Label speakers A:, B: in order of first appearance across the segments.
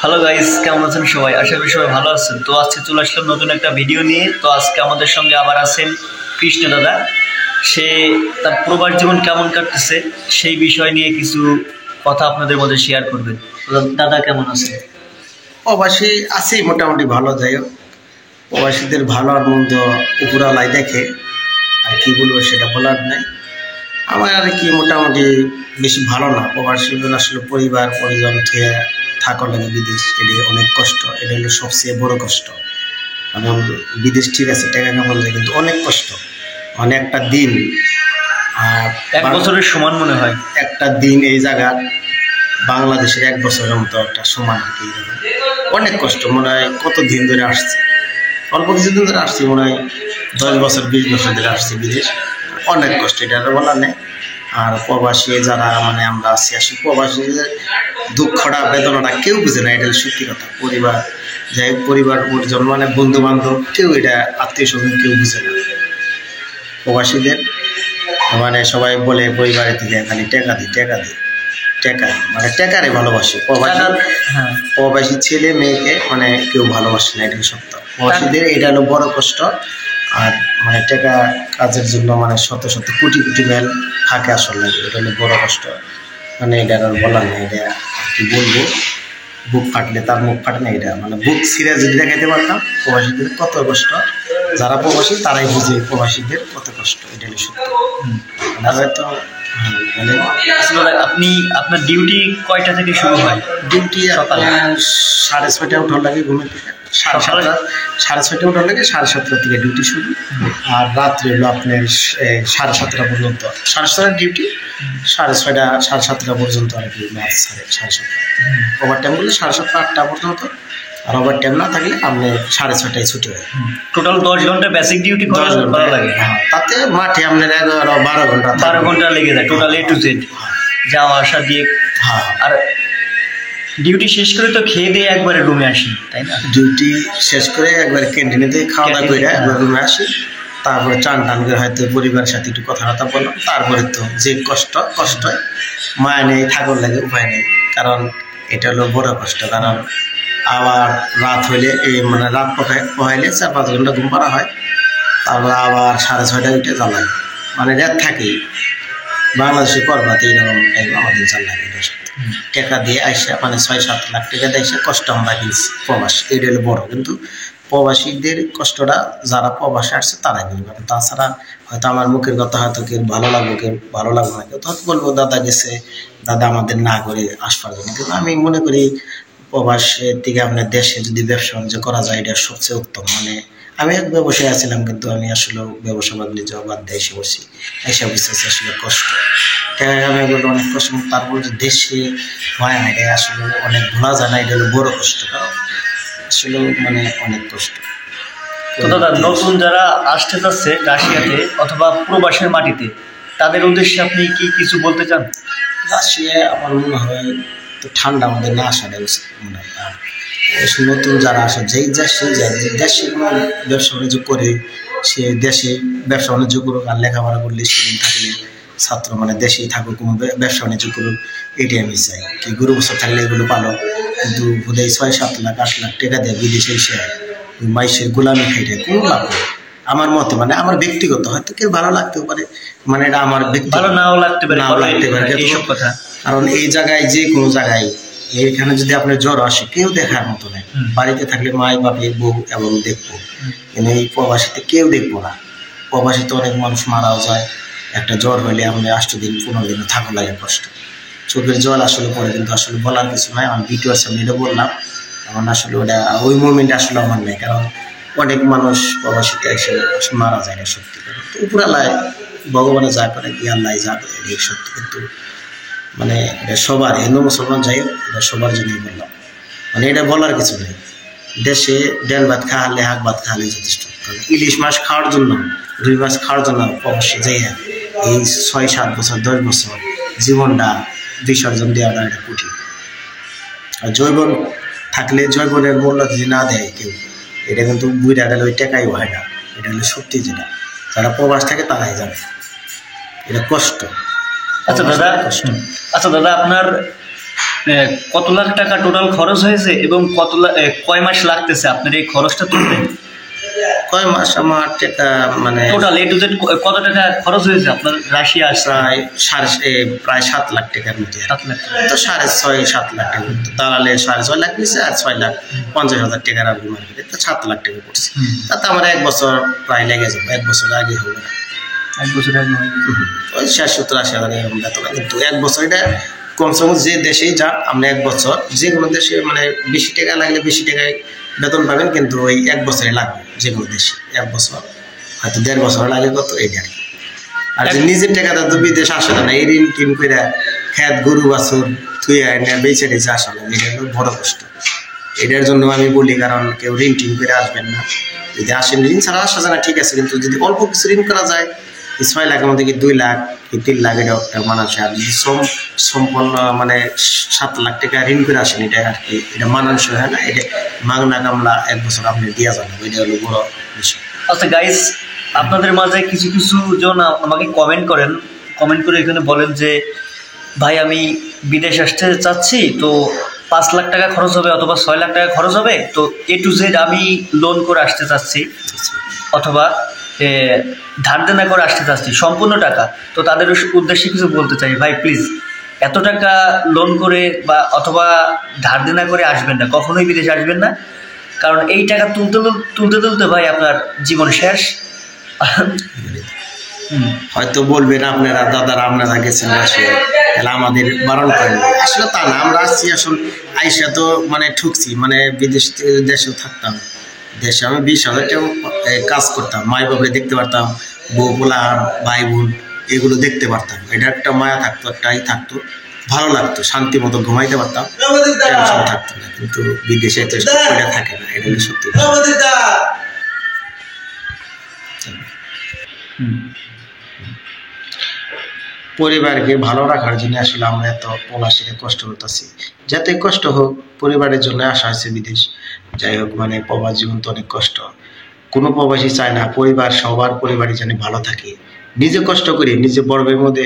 A: Hello guys, কেমন আছেন সবাই? আশা করি সবাই ভালো আছেন। তো আজকে চলে আসলাম নতুন একটা ভিডিও নিয়ে। তো আজকে আমাদের সঙ্গে আবার আছেন কৃষ্ণ দাদা। সে তার প্রবাস জীবন কেমন কাটতেছে সেই বিষয় নিয়ে কিছু কথা আপনাদের মধ্যে শেয়ার করবেন। তো দাদা কেমন আছে?
B: প্রবাসী আছি মোটামুটি ভালো, যাই হোক প্রবাসীদের ভালো আর মন্দ উপরালাই দেখে, আর কি বলবো সেটা বলার নেই। আমার আর কি মোটামুটি বেশি ভালো না। প্রবাসীদের আসলে পরিবার পরিজন থেকে থাকার লাগে বিদেশ, এটা অনেক কষ্ট। এটা হলো সবচেয়ে বড় কষ্ট। কারণ বিদেশ ঠিক আছে, টাকা কামানো যায়, কিন্তু অনেক কষ্ট। মানে একটা দিন আর
A: এক বছরের সমান মনে হয়।
B: একটা দিন এই জায়গা বাংলাদেশের এক বছরের মতো একটা সমান আর কি। অনেক কষ্ট। মনে হয় কত দিন ধরে আসছে, অল্প কিছুদিন ধরে আসছি, মনে হয় 10 বছর 20 বছর ধরে আসছি বিদেশ। অনেক কষ্ট, এটা বলার নেই। আর প্রবাসী যারা মানে আমরা আসি প্রবাসীদের দুঃখটা বেদনাটা কেউ বুঝে না, এটা সত্যি কথা। পরিবার যাই হোক, পরিবার পরিজন মানে বন্ধু বান্ধব কেউ, এটা আত্মীয় স্বজন কেউ বুঝে না প্রবাসীদের। মানে সবাই বলে পরিবারের থেকে খালি টাকা দিই টাকা দিই, টাকা মানে টাকারে ভালোবাসে প্রবাসী ছেলে মেয়েকে, মানে কেউ ভালোবাসে না, এটা সত্য। প্রবাসীদের এটা হলো বড় কষ্ট। আর মানে টাকা কাজের জন্য মানে শত শত কোটি কোটি মাইল থাকে আসলে, এটা হলো বড় কষ্ট। মানে এটা আর বলার নেই, এটা কি বলবো, বুক ফাটলে তার মুখ ফাটে না। এটা মানে বুক সিরিয়াস যদি দেখাইতে পারতাম প্রবাসীদের কত কষ্ট, যারা প্রবাসী তারাই বুঝে প্রবাসীদের কত কষ্ট, এটা হলো সত্য। হয়তো
A: আপনি আপনার ডিউটি কয়টা থেকে শুরু হয়?
B: ডিউটি সকালে 6:30 উঠার লাগে ঘুমের থেকে, 6:30 উঠার লাগে, 7:30 থেকে ডিউটি শুরু। আর রাত্রে হলো আপনার 7:30 পর্যন্ত, 7:30 ডিউটি, 6:30 7:30 পর্যন্ত আর কি ম্যাচ ছাড়ে। 7:30 ওভার টাইম করলে 7:30 8টা পর্যন্ত। আর ওভার টাইম না থাকলে আপনি 6:30টায় ছুটি হয়।
A: টোটাল 10 ঘন্টা বেসিক ডিউটি করা লাগে।
B: তাতে মাঠে আপনার 11-12 ঘন্টা
A: 12 ঘন্টা লেগে যায় টোটাল এ টু জেড, যাওয়া আসা দিয়ে। আর ডিউটি শেষ করে তো খেয়ে দিয়ে একবারে রুমে আসি, তাই না?
B: ডিউটি শেষ করে একবার ক্যান্টিনেতে খাওয়া দাওয়া করে একবার রুমে আসি। তারপরে চান টান করে হয়তো পরিবারের সাথে একটু কথাবার্তা বললাম। তারপরে তো যে কষ্ট মায়া নেই, থাকার লাগে উপায় নেই। কারণ এটা হলো বড় কষ্ট। কারণ আবার রাত হইলে এই মানে রাত পোহাইলে 4-5 ঘন্টা ঘুম পাড়া হয়। তারপর আবার 6:30টায় উঠে জ্বালাই, মানে রাত থাকেই বাংলাদেশে করবাতে এইরকম আমাদের চাল লাগে। টাকা দিয়ে আইসা মানে 6-7 লাখ টাকা দিয়ে আইসা কষ্ট আমরা কিনছি প্রবাস, এটা হলো বড়। কিন্তু প্রবাসীদের কষ্টটা যারা প্রবাসে আসছে তারাই বুঝবে। তাছাড়া হয়তো আমার মুখের কথা হয়তো কেউ ভালো লাগবে, কেউ ভালো লাগবে না, কেউ তো হয়তো বলবো দাদা গেছে, দাদা আমাদের না করে আসবার জন্য। কিন্তু আমি মনে করি প্রবাসের থেকে আপনার দেশে যদি ব্যবসা বাণিজ্য করা যায়, এটা সবচেয়ে উত্তম। মানে আমি এক ব্যবসায় আছিলাম, কিন্তু আমি আসলে ব্যবসা বাণিজ্য বাদ দিয়ে এসে বসি। এসে বসেছি আসলে কষ্ট, আমি বললো অনেক কষ্ট। তারপর যে দেশে হয় না, এটা আসলে অনেক ভোলা যায় না, এটা হলো বড় কষ্ট। কারণ আসলে মানে অনেক কষ্ট।
A: তো দাদা, নতুন যারা আসতে চাচ্ছে রাশিয়াতে অথবা প্রবাসের মাটিতে, তাদের উদ্দেশ্যে আপনি কি কিছু বলতে চান?
B: রাশিয়া আমার মনে হয় তো ঠান্ডা আমাদের না আসাটা উচিত মনে হয়। আর নতুন যারা আসে যেই দেশে যায়, যে দেশে ব্যবসা বাণিজ্য করে সে দেশে ব্যবসা বাণিজ্য করুক। আর লেখাপড়া করলে স্টুডেন্ট থাকলে ছাত্র মানে দেশেই থাকুক, কোনো ব্যবসা বাণিজ্য করুক, এটাই আমি চাই। কি গরু বছর থাকলে এগুলো পালো, কিন্তু বোধহয় 6-7 লাখ 8 লাখ টাকা দেয় বিদেশে এসে মাইসের গোলামি খাইটা কোনো লাভ নেই আমার মতে। মানে আমার ব্যক্তিগত, হয়তো কেউ ভালো লাগতেও পারে, মানে এটা আমার
A: ভালো নাও লাগতে পারে,
B: এইসব কথা। কারণ এই জায়গায় যে কোনো জায়গায় এখানে যদি আপনার জ্বর আসে কেউ দেখার মতো নেই। বাড়িতে থাকলে মাই বাপে বউ এবং দেখবো, কিন্তু এই প্রবাসীতে কেউ দেখবো না। প্রবাসীতে অনেক মানুষ মারাও যায়। একটা জ্বর হইলে আমরা 8 দিন 15 দিন থাকা লাগে কষ্ট, চোখের জল আসলে পড়ে। কিন্তু আসলে বলার কিছু নয়, আমি ভিডিওর সামনে এটা বললাম। আমার আসলে ওটা ওই মুভমেন্ট আসলে আমার নেই, কারণ অনেক মানুষ প্রবাসীতে এসে মারা যায় না সত্যি করে। তো উপরালায় ভগবানে যা করে কি আল্লাহ যা করে এই সত্যি। কিন্তু মানে এটা সবার, হিন্দু মুসলমান যাই হোক, এটা সবার জন্যই বললাম। মানে এটা বলার কিছু নেই। দেশে ডাল ভাত খাওয়ালে হাঁক ভাত খাওয়ালে যথেষ্ট। ইলিশ মাছ খাওয়ার জন্য, রুই মাছ খাওয়ার জন্য প্রবাসী যাই এই 6-7 বছর 10 বছর জীবনটা বিসর্জন দেওয়াটা এটা কঠিন। আর জৈবন থাকলে জৈবনের মূল্য যদি না দেয় কেউ, এটা কিন্তু বুঝা গেলে ওই টাকাই হয় না। এটা হলো সত্যি, যেটা যারা প্রবাস থাকে তারাই জানে এটা কষ্ট।
A: আচ্ছা দাদা, আপনার কত লাখ টাকা টোটাল খরচ হয়েছে এবং কয় মাস লাগতেছে আপনার এই খরচটা তুলতে?
B: কয় মাস আমার টাকা মানে
A: টোটাল A to Z কত টাকা খরচ হয়েছে আপনার রাশিয়া আসতে?
B: প্রায় 7 লাখ টাকার মতো।
A: 7 লাখ টাকা।
B: তো 6.5-7 লাখ টাকা দালালে 6.5 লাখ নিচ্ছে, আর 6,50,000 টাকার আর মার্কেটে তো 7 লাখ টাকা পড়ছে। তাতে আমার 1 বছর প্রায় লেগে যাবে, 1 বছর আগে হবে না।
A: 1 বছর আগে হয়ে গেছে।
B: ওই 60-70-80 হাজার এরকম বেতন। কিন্তু 1 বছর এটা কমসে কম যে দেশেই যা আপনি 1 বছর যে কোনো দেশে মানে বেশি টাকা লাগলে বেশি টাকায় বেতন পাবেন, কিন্তু ওই 1 বছরে লাগবে যে কোনো দেশে। 1 বছর হয়তো 1.5 বছর লাগে কত এইটা আর কি। আর যে নিজের টাকাটা তো বিদেশ আসে না, এই ঋণ টিন করে খেত গরু বাছুর থুয়ে আইনে বেঁচে টেচে আসা না, এটা হলো বড় কষ্ট। এটার জন্য আমি বলি, কারণ কেউ ঋণ টিন করে আসবেন না। যদি আসেন ঋণ ছাড়া আসা যায় না ঠিক আছে, কিন্তু যদি অল্প কিছু ঋণ করা যায় 6 লাখের মধ্যে কি 2 লাখ কি 3 লাখ এটা একটা মানানসই। আর যদি সম্পন্ন মানে 7 লাখ টাকা ঋণ করে আসেন, এটা আর কি এটা মানানসই হয় না। এটা মাগনা কামলা 1 বছর আপনি দেওয়া যাবে, এটা হলো বড় বিষয়।
A: আচ্ছা গাইস, আপনাদের মাঝে কিছু কিছু জন আমাকে কমেন্ট করে এখানে বলেন যে ভাই আমি বিদেশ আসতে চাচ্ছি, তো 5 লাখ টাকা খরচ হবে অথবা 6 লাখ টাকা খরচ হবে, তো A to Z আমি লোন করে আসতে চাচ্ছি অথবা ধার দেনা করে আসতে চাচ্ছি সম্পূর্ণ টাকা। তো তাদের উদ্দেশ্যে কিছু বলতে চাই, ভাই প্লিজ এত টাকা লোন করে বা অথবা ধার দেনা করে আসবেন না, কখনোই বিদেশে আসবেন না। কারণ এই টাকা তুলতে ভাই আপনার জীবন শেষ।
B: হয়তো বলবেন আপনারা দাদারা আপনারা গেছেন আসে, তাহলে আমাদের বারণ করেন। আসলে তা না, আমরা আসছি আসলে আইসা তো মানে ঠুকছি, মানে বিদেশ থেকে দেশেও থাকতাম। দেশে আমি 20,000 টাকা কাজ করতাম, মাই বাপরে দেখতে পারতাম, বউ পোলা ভাই বোন এগুলো দেখতে পারতাম। এটা একটা মায়া থাকতো, একটাই থাকতো, ভালো লাগতো, শান্তি মতো ঘুমাইতে পারতাম, টেনশন থাকতো না। কিন্তু বিদেশে তো এটা থাকে না, এটা সত্যি। পরিবারকে ভালো রাখার জন্য আসলে আমরা এত প্রবাসীরা কষ্ট করতেছি। যতই কষ্ট হোক পরিবারের জন্য আসা হয়েছে বিদেশ। যাই হোক, মানে প্রবাস জীবন তো অনেক কষ্ট। কোনো প্রবাসী চায় না পরিবার সবার পরিবারই যেন ভালো থাকে। নিজে কষ্ট করি, নিজে বরফের মধ্যে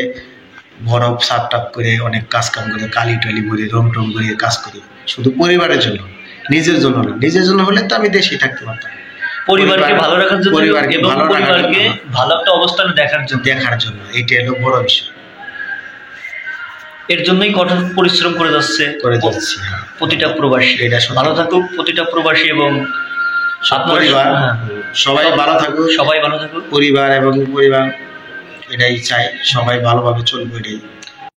B: বরফ সাপ টাপ করে অনেক কাজ কাম করে কালি টালি করে রং টং করে কাজ করি, শুধু পরিবারের জন্য, নিজের জন্য না। নিজের জন্য হলে তো আমি দেশেই থাকতে পারতাম।
A: পরিবারকে ভালো রাখার জন্য,
B: পরিবারকে
A: ভালো একটা অবস্থানে দেখার
B: জন্য এটা হলো বড় বিষয়।
A: এর জন্যই কঠোর পরিশ্রম করে যাচ্ছে প্রতিটা প্রবাসী।
B: এটা
A: ভালো থাকুক প্রতিটা প্রবাসী এবং
B: পরিবার সবাই ভালো থাকুক,
A: সবাই ভালো থাকুক।
B: পরিবার এটাই চাই, সবাই ভালোভাবে চলবে, এটাই